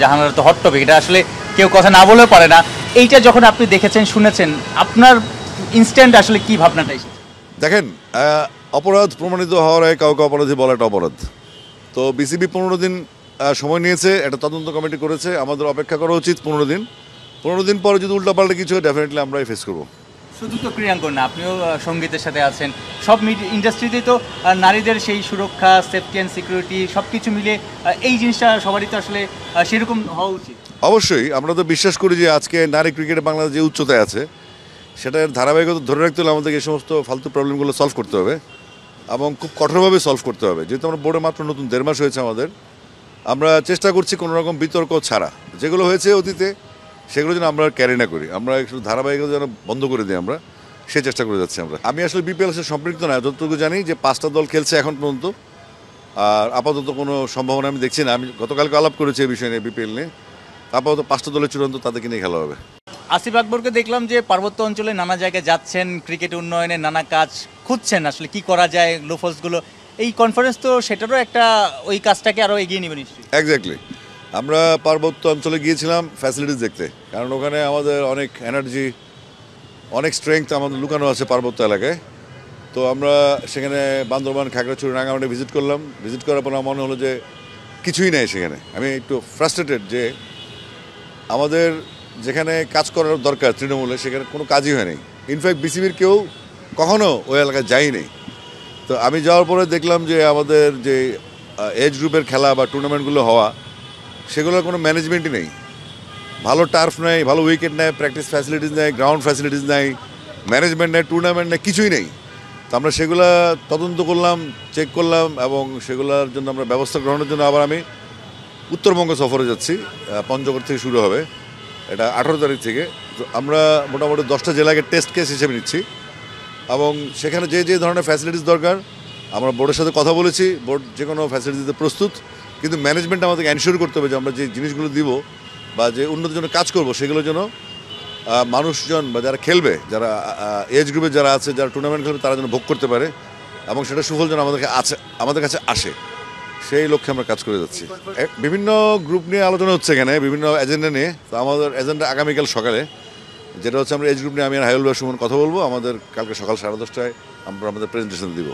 জাহানারা তো hot topic, এটা আসলে কেউ কথা না বলেও পারে না। এইটা যখন আপনি দেখেছেন শুনেছেন, আপনার ইনস্ট্যান্ট আসলে কি ভাবনাটা এসেছে? দেখেন, অপরাধ প্রমাণিত হওয়ার আগে কাউকে অপরাধী বলা একটা অপরাধ। তো বিসিবি 15 দিন সময় নিয়েছে, একটা তদন্ত কমিটি করেছে। আমাদের অপেক্ষা করা উচিত 15 দিন পরে যদি উল্টাপাল্টা কিছু হয় ডেফিনেটলি আমরাই ফেস করবো। শুধু তো ক্রীড়াঙ্গন না, আপনিও সঙ্গীতের সাথে আছেন, সব ইন্ডাস্ট্রিতেই তো নারীদের সেই সুরক্ষা, সেফটি অ্যান্ড সিকিউরিটি সব কিছু মিলে এই জিনিসটা সবারই তো আসলে সেরকম হওয়া উচিত। অবশ্যই আমরা তো বিশ্বাস করি যে আজকে নারী ক্রিকেটে বাংলাদেশ যে উচ্চতায় আছে সেটার ধারাবাহিকতা ধরে রাখতে হলে আমাদেরকে এই সমস্ত ফালতু প্রবলেমগুলো সলভ করতে হবে এবং খুব কঠোরভাবে সলভ করতে হবে। যেহেতু আমরা বোর্ডে মাত্র নতুন 1.5 মাস হয়েছে আমাদের, আমরা চেষ্টা করছি কোনো রকম বিতর্ক ছাড়া যেগুলো হয়েছে অতীতে সেগুলো যেন আমরা ক্যারি না করি, আমরা একটু ধারাবাহিকতা যেন বন্ধ করে দিই, আমরা সেই চেষ্টা করে যাচ্ছি। আমি আসলে বিপিএল সাথে সম্পৃক্ত না, যতটুকু জানি যে 5টা দল খেলছে এখন পর্যন্ত, আর আপাতত কোনো সম্ভাবনা আমি দেখছি না। আমি গতকালকে আলাপ করেছি এই বিষয় নিয়ে, বিপিএল নিয়ে। আপাতত 5টা দলের চূড়ান্ত তাদেরকে নিয়ে খেলা হবে। আসিফ আকবরকে দেখলাম যে পার্বত্য অঞ্চলে নানা জায়গায় যাচ্ছেন, ক্রিকেট উন্নয়নে নানা কাজ খুঁজছেন, আসলে কি করা যায় লোফলসগুলো। এই কনফারেন্স তো সেটারও একটা ওই কাজটাকে আরও এগিয়ে নেবে নিশ্চয়ই। এক্স্যাক্টলি, আমরা পার্বত্য অঞ্চলে গিয়েছিলাম ফ্যাসিলিটিস দেখতে, কারণ ওখানে আমাদের অনেক এনার্জি, অনেক স্ট্রেংথ আমাদের লুকানো আছে পার্বত্য এলাকায়। তো আমরা সেখানে বান্দরবান, খাগড়াছড়ি, রাঙামাটি ভিজিট করলাম। ভিজিট করার পর আমার মনে হলো যে কিছুই নেই সেখানে। আমি একটু ফ্রাস্ট্রেটেড যে আমাদের যেখানে কাজ করার দরকার তৃণমূলে সেখানে কোনো কাজই হয়নি। ইনফ্যাক্ট বিসিবির কেউ কখনো ওই এলাকায় যায়নি। তো আমি যাওয়ার পরে দেখলাম যে আমাদের যে এজ গ্রুপের খেলা বা টুর্নামেন্টগুলো হওয়া সেগুলোর কোনো ম্যানেজমেন্টই নেই। ভালো টার্ফ নেই, ভালো উইকেট নেই, প্র্যাকটিস ফ্যাসিলিটিস নেই, গ্রাউন্ড ফ্যাসিলিটিস নেই, ম্যানেজমেন্ট নেই, টুর্নামেন্ট নেই, কিছুই নেই। তো আমরা সেগুলা তদন্ত করলাম, চেক করলাম এবং সেগুলোর জন্য আমরা ব্যবস্থা গ্রহণের জন্য আবার আমি উত্তরবঙ্গ সফরে যাচ্ছি। পঞ্চগড় থেকে শুরু হবে, এটা 18 তারিখ থেকে। তো আমরা মোটামুটি 10টা জেলাকে টেস্ট কেস হিসেবে নিচ্ছি এবং সেখানে যে যে ধরনের ফ্যাসিলিটিস দরকার আমরা বোর্ডের সাথে কথা বলেছি। বোর্ড যে কোনো ফ্যাসিলিটি দিতে প্রস্তুত, কিন্তু ম্যানেজমেন্ট আমাদেরকে এনশিওর করতে হবে যে আমরা যে জিনিসগুলো দিব বা যে উন্নতির জন্য কাজ করব সেগুলোর জন্য মানুষজন বা যারা খেলবে, যারা এজ গ্রুপে যারা আছে, যারা টুর্নামেন্ট খেলবে, তারা যেন ভোগ করতে পারে এবং সেটা সুফল যেন আমাদের কাছে আসে, সেই লক্ষ্যে আমরা কাজ করে যাচ্ছি। বিভিন্ন গ্রুপ নিয়ে আলোচনা হচ্ছে এখানে, বিভিন্ন এজেন্ডা নিয়ে। তো আমাদের এজেন্ডা আগামীকাল সকালে, যেটা হচ্ছে আমরা এজ গ্রুপ নিয়ে আমি আর হায়ুল ভাই সুমন কথা বলবো। আমাদের কালকে সকাল 10:30টায় আমরা আমাদের প্রেজেন্টেশন দিব।